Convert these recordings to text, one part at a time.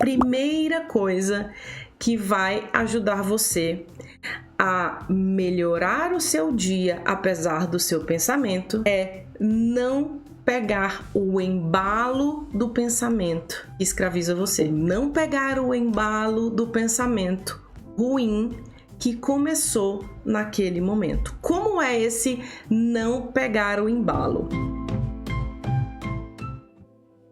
primeira coisa que vai ajudar você a melhorar o seu dia, apesar do seu pensamento, é não pegar o embalo do pensamento que escraviza você. Não pegar o embalo do pensamento ruim que começou naquele momento. Como é esse não pegar o embalo?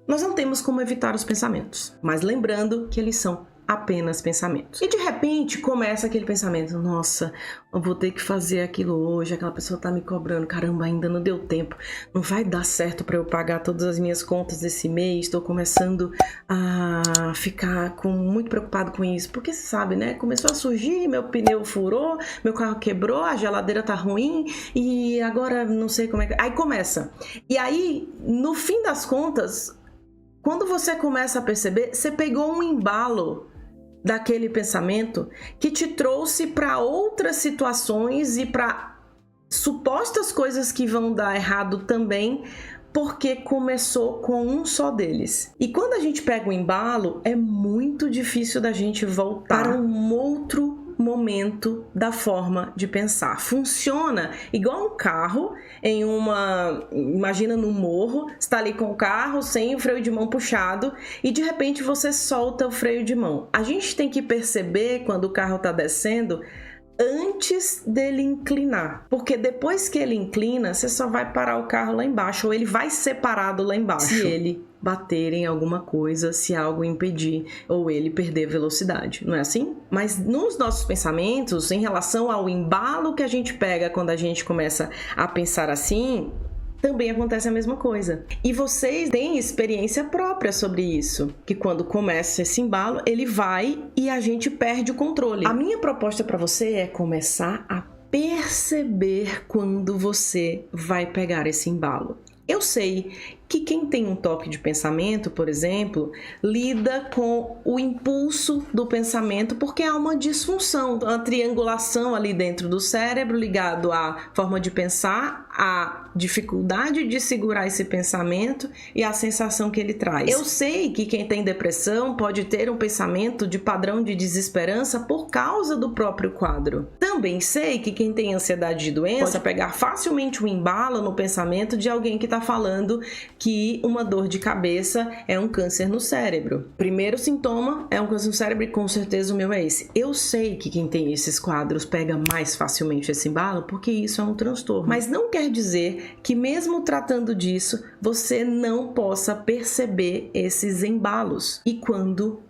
Nós não temos como evitar os pensamentos, mas lembrando que eles são apenas pensamentos. E de repente começa aquele pensamento: nossa, eu vou ter que fazer aquilo hoje, aquela pessoa tá me cobrando, caramba, ainda não deu tempo, não vai dar certo para eu pagar todas as minhas contas esse mês, estou começando a ficar muito preocupado com isso, porque você sabe, né, começou a surgir, meu pneu furou, meu carro quebrou, a geladeira tá ruim e agora não sei como é que... Aí começa. E aí, no fim das contas, quando você começa a perceber, você pegou um embalo daquele pensamento que te trouxe para outras situações e para supostas coisas que vão dar errado também, porque começou com um só deles. E quando a gente pega o embalo, é muito difícil da gente voltar para um outro momento da forma de pensar. Funciona igual um carro imagina no morro, está ali com o carro sem o freio de mão puxado e de repente você solta o freio de mão. A gente tem que perceber quando o carro está descendo antes dele inclinar, porque depois que ele inclina, você só vai parar o carro lá embaixo, ou ele vai ser parado lá embaixo se ele bater em alguma coisa, se algo impedir, ou ele perder velocidade, não é assim? Mas nos nossos pensamentos, em relação ao embalo que a gente pega quando a gente começa a pensar assim, também acontece a mesma coisa. E vocês têm experiência própria sobre isso, que quando começa esse embalo, ele vai e a gente perde o controle. A minha proposta para você é começar a perceber quando você vai pegar esse embalo. Eu sei que quem tem um toque de pensamento, por exemplo, lida com o impulso do pensamento porque há uma disfunção, uma triangulação ali dentro do cérebro ligado à forma de pensar, à dificuldade de segurar esse pensamento e à sensação que ele traz. Eu sei que quem tem depressão pode ter um pensamento de padrão de desesperança por causa do próprio quadro. Também sei que quem tem ansiedade de doença pode pegar facilmente um embalo no pensamento de alguém que está falando que uma dor de cabeça é um câncer no cérebro. Primeiro sintoma é um câncer no cérebro e com certeza o meu é esse. Eu sei que quem tem esses quadros pega mais facilmente esse embalo porque isso é um transtorno. Mas não quer dizer que mesmo tratando disso, você não possa perceber esses embalos. E quando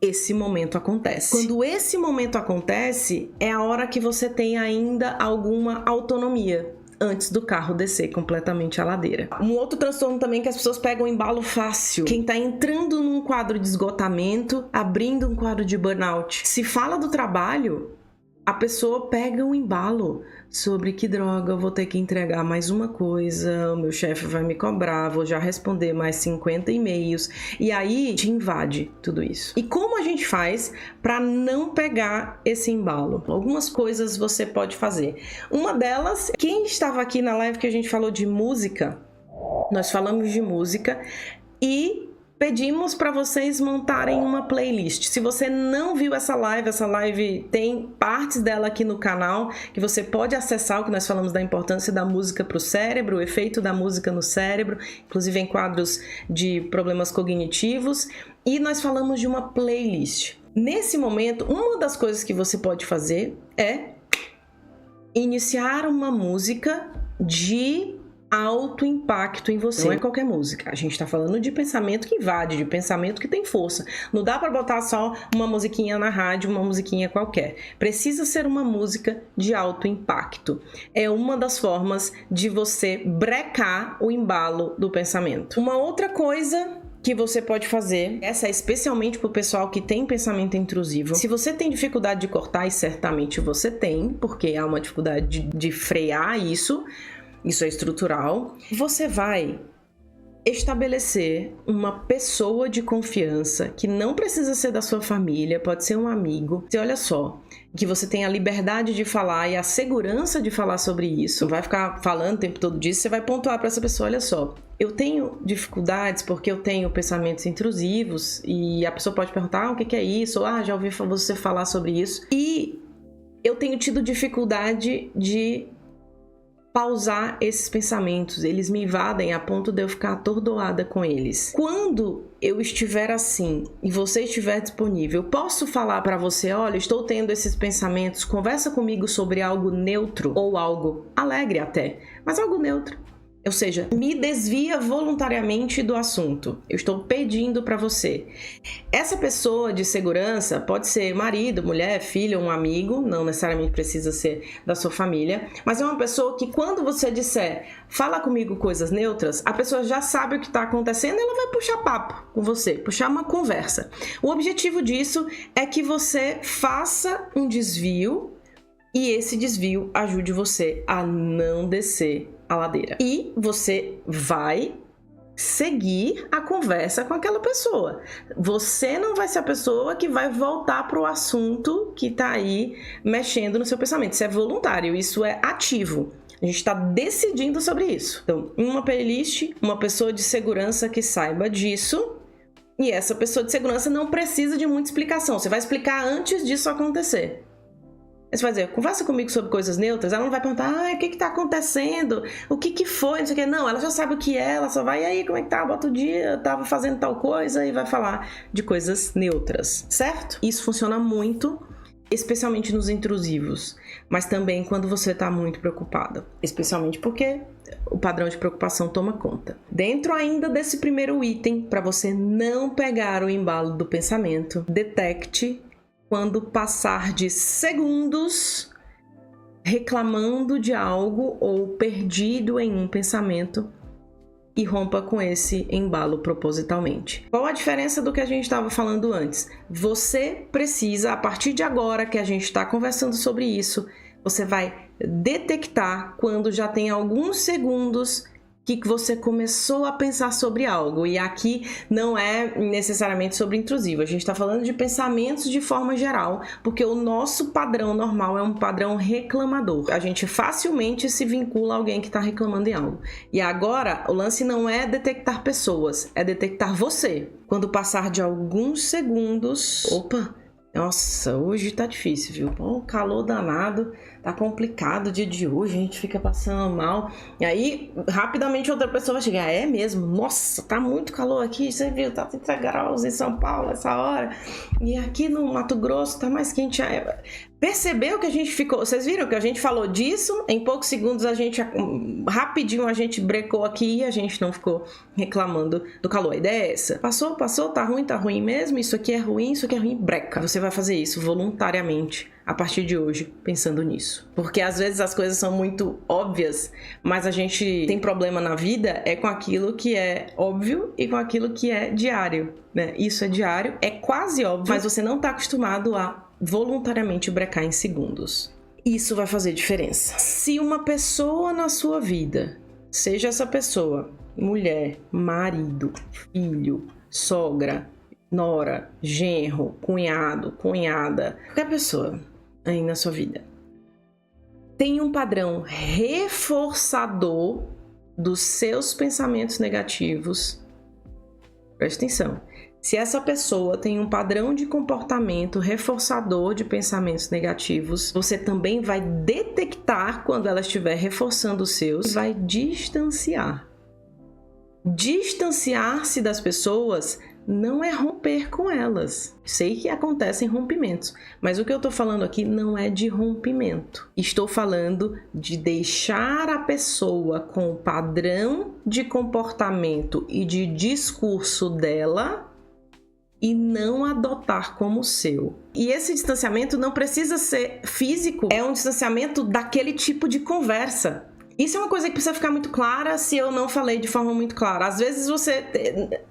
esse momento acontece? Quando esse momento acontece, é a hora que você tem ainda alguma autonomia antes do carro descer completamente a ladeira. Um outro transtorno também é que as pessoas pegam um embalo fácil. Quem tá entrando num quadro de esgotamento, abrindo um quadro de burnout. Se fala do trabalho, a pessoa pega um embalo sobre que droga, eu vou ter que entregar mais uma coisa, o meu chefe vai me cobrar, vou já responder mais 50 e-mails, e aí te invade tudo isso. E como a gente faz para não pegar esse embalo? Algumas coisas você pode fazer. Uma delas, quem estava aqui na live que a gente falou de música, nós falamos de música e pedimos para vocês montarem uma playlist. Se você não viu essa live tem partes dela aqui no canal que você pode acessar, o que nós falamos da importância da música para o cérebro, o efeito da música no cérebro, inclusive em quadros de problemas cognitivos, e nós falamos de uma playlist. Nesse momento, uma das coisas que você pode fazer é iniciar uma música de alto impacto em você. Não é qualquer música. A gente está falando de pensamento que invade, de pensamento que tem força. Não dá para botar só uma musiquinha na rádio, uma musiquinha qualquer. Precisa ser uma música de alto impacto. É uma das formas de você brecar o embalo do pensamento. Uma outra coisa que você pode fazer, essa é especialmente para o pessoal que tem pensamento intrusivo. Se você tem dificuldade de cortar, e certamente você tem, porque há uma dificuldade de frear isso é estrutural, você vai estabelecer uma pessoa de confiança, que não precisa ser da sua família, pode ser um amigo. E olha só, que você tem a liberdade de falar e a segurança de falar sobre isso. Não vai ficar falando o tempo todo disso, você vai pontuar para essa pessoa, olha só, eu tenho dificuldades porque eu tenho pensamentos intrusivos, e a pessoa pode perguntar, o que é isso? Ou, já ouvi você falar sobre isso. E eu tenho tido dificuldade de pausar esses pensamentos, eles me invadem a ponto de eu ficar atordoada com eles. Quando eu estiver assim e você estiver disponível, eu posso falar para você, olha, estou tendo esses pensamentos, conversa comigo sobre algo neutro ou algo alegre até, mas algo neutro. Ou seja, me desvia voluntariamente do assunto. Eu estou pedindo para você. Essa pessoa de segurança pode ser marido, mulher, filho, um amigo, não necessariamente precisa ser da sua família, mas é uma pessoa que quando você disser, fala comigo coisas neutras, a pessoa já sabe o que está acontecendo e ela vai puxar papo com você, puxar uma conversa. O objetivo disso é que você faça um desvio e esse desvio ajude você a não descer a ladeira. E você vai seguir a conversa com aquela pessoa. Você não vai ser a pessoa que vai voltar para o assunto que está aí mexendo no seu pensamento. Isso é voluntário, isso é ativo. A gente está decidindo sobre isso. Então, uma playlist, uma pessoa de segurança que saiba disso, e essa pessoa de segurança não precisa de muita explicação. Você vai explicar antes disso acontecer. Você vai dizer, conversa comigo sobre coisas neutras, ela não vai perguntar, o que está acontecendo? O que foi? Não sei o que. Não, ela já sabe o que é, ela só vai, e aí, como é que tá? Bota o dia, eu tava fazendo tal coisa, e vai falar de coisas neutras, certo? Isso funciona muito, especialmente nos intrusivos, mas também quando você está muito preocupada, especialmente porque o padrão de preocupação toma conta. Dentro ainda desse primeiro item, para você não pegar o embalo do pensamento, detecte quando passar de segundos reclamando de algo ou perdido em um pensamento e rompa com esse embalo propositalmente. Qual a diferença do que a gente estava falando antes? Você precisa, a partir de agora que a gente está conversando sobre isso, você vai detectar quando já tem alguns segundos que você começou a pensar sobre algo. E aqui não é necessariamente sobre intrusivo, a gente está falando de pensamentos de forma geral, porque o nosso padrão normal é um padrão reclamador. A gente facilmente se vincula a alguém que está reclamando em algo. E agora, o lance não é detectar pessoas, é detectar você. Quando passar de alguns segundos... Opa! Nossa, hoje tá difícil, viu? Pô, calor danado, tá complicado o dia de hoje, a gente fica passando mal. E aí, rapidamente outra pessoa vai chegar, é mesmo? Nossa, tá muito calor aqui, você viu, tá 30 graus em São Paulo essa hora. E aqui no Mato Grosso tá mais quente. Percebeu que a gente ficou... Vocês viram que a gente falou disso? Em poucos segundos rapidinho a gente brecou aqui e a gente não ficou reclamando do calor. A ideia é essa. Passou, tá ruim mesmo, isso aqui é ruim, breca. Você vai fazer isso voluntariamente a partir de hoje, pensando nisso. Porque às vezes as coisas são muito óbvias, mas a gente tem problema na vida com aquilo que é óbvio e com aquilo que é diário, né? Isso é diário, é quase óbvio, mas você não está acostumado a voluntariamente brecar em segundos. Isso vai fazer diferença. Se uma pessoa na sua vida, seja essa pessoa mulher, marido, filho, sogra, nora, genro, cunhado, cunhada, qualquer pessoa aí na sua vida, tem um padrão reforçador dos seus pensamentos negativos, preste atenção. Se essa pessoa tem um padrão de comportamento reforçador de pensamentos negativos, você também vai detectar quando ela estiver reforçando os seus e vai distanciar. Distanciar-se das pessoas não é romper com elas. Sei que acontecem rompimentos, mas o que eu estou falando aqui não é de rompimento. Estou falando de deixar a pessoa com o padrão de comportamento e de discurso dela e não adotar como seu. E esse distanciamento não precisa ser físico, é um distanciamento daquele tipo de conversa. Isso é uma coisa que precisa ficar muito clara se eu não falei de forma muito clara. Às vezes você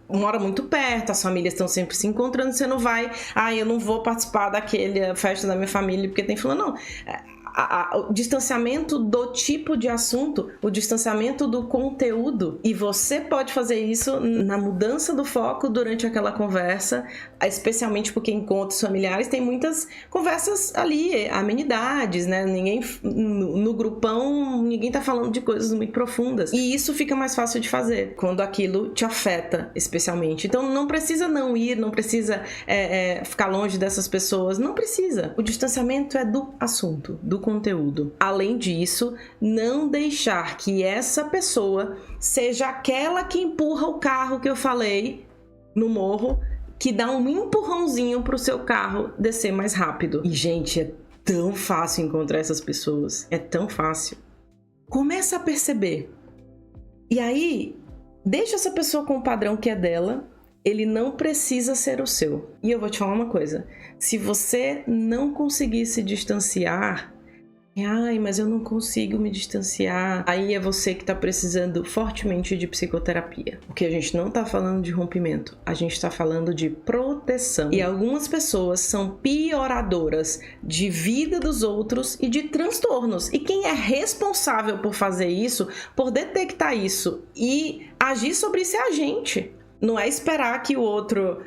mora muito perto, as famílias estão sempre se encontrando, você não vai, eu não vou participar daquela festa da minha família porque tem fulano. Não. o distanciamento do tipo de assunto, o distanciamento do conteúdo. E você pode fazer isso na mudança do foco durante aquela conversa, especialmente porque em encontros familiares tem muitas conversas ali, amenidades, né? No grupão, ninguém tá falando de coisas muito profundas. E isso fica mais fácil de fazer quando aquilo te afeta, especialmente. Então não precisa não ir, não precisa ficar longe dessas pessoas, não precisa. O distanciamento é do assunto, do conteúdo. Além disso, não deixar que essa pessoa seja aquela que empurra o carro que eu falei no morro, que dá um empurrãozinho pro seu carro descer mais rápido. E, gente, é tão fácil encontrar essas pessoas. É tão fácil. Começa a perceber. E aí, deixa essa pessoa com o padrão que é dela. Ele não precisa ser o seu. E eu vou te falar uma coisa. Se você não conseguir se distanciar, ai, mas eu não consigo me distanciar. Aí é você que está precisando fortemente de psicoterapia. Porque a gente não está falando de rompimento, a gente está falando de proteção. E algumas pessoas são pioradoras de vida dos outros e de transtornos. E quem é responsável por fazer isso, por detectar isso e agir sobre isso é a gente. Não é esperar que o outro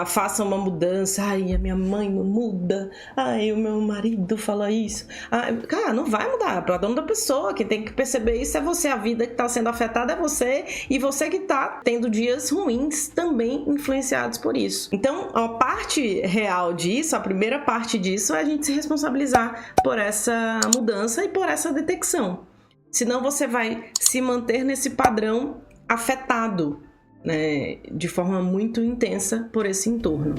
faça uma mudança. Ai, a minha mãe não muda. Ai, o meu marido fala isso. Ai, cara, não vai mudar. Para dono da pessoa, quem tem que perceber isso é você. A vida que está sendo afetada é você. E você que está tendo dias ruins também influenciados por isso. Então, a parte real disso, a primeira parte disso é a gente se responsabilizar por essa mudança e por essa detecção. Senão você vai se manter nesse padrão afetado, né, de forma muito intensa por esse entorno.